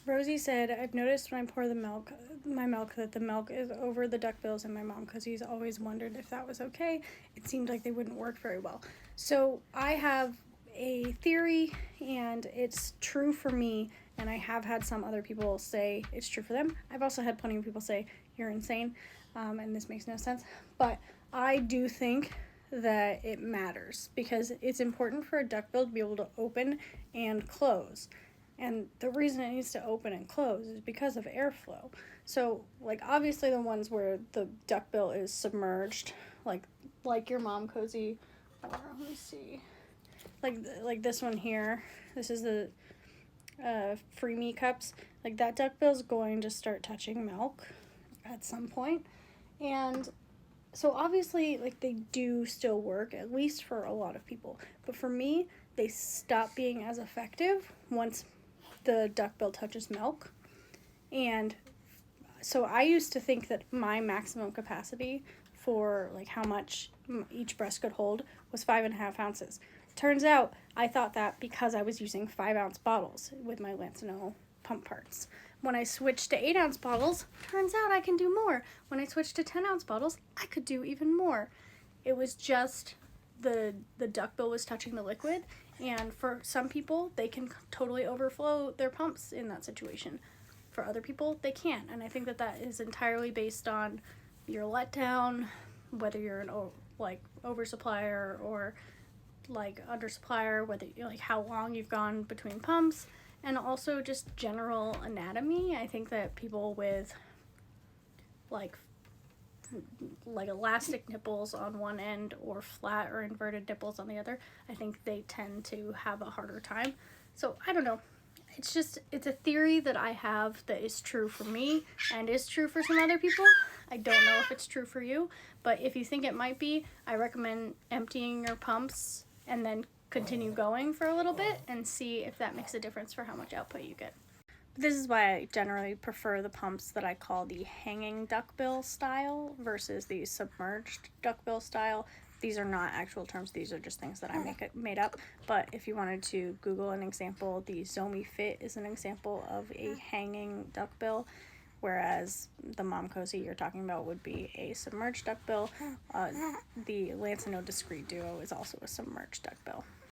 Rosie said, I've noticed when I pour my milk, that the milk is over the duckbills in my mom because he's always wondered if that was okay. It seemed like they wouldn't work very well. So I have a theory, and it's true for me, and I have had some other people say it's true for them. I've also had plenty of people say you're insane, and this makes no sense. But I do think that it matters because it's important for a duckbill to be able to open and close. And the reason it needs to open and close is because of airflow. So, like, obviously the ones where the duckbill is submerged, like your mom cozy, or let me see, like this one here. This is the free me cups. Like, that duckbill's going to start touching milk at some point, and so obviously, like, they do still work, at least for a lot of people. But for me, they stop being as effective once the duckbill touches milk. And so I used to think that my maximum capacity for, like, how much each breast could hold was 5.5 ounces. Turns out I thought that because I was using 5-ounce bottles with my Lancino pump parts. When I switched to 8-ounce bottles, turns out I can do more. When I switched to 10-ounce bottles, I could do even more. It was just the duckbill was touching the liquid, and for some people, they can totally overflow their pumps in that situation. For other people, they can't, and I think that is entirely based on your letdown, whether you're an oversupplier or like undersupplier, whether like how long you've gone between pumps, and also just general anatomy. I think that people with like elastic nipples on one end or flat or inverted nipples on the other, I think they tend to have a harder time. So I don't know. It's a theory that I have that is true for me and is true for some other people. I don't know if it's true for you, but if you think it might be, I recommend emptying your pumps and then continue going for a little bit and see if that makes a difference for how much output you get. This is why I generally prefer the pumps that I call the hanging duckbill style versus the submerged duckbill style. These are not actual terms, these are just things that I made up. But if you wanted to Google an example, the Zomi Fit is an example of a hanging duckbill, whereas the Mom Cozy you're talking about would be a submerged duckbill. The Lancino Discreet Duo is also a submerged duckbill.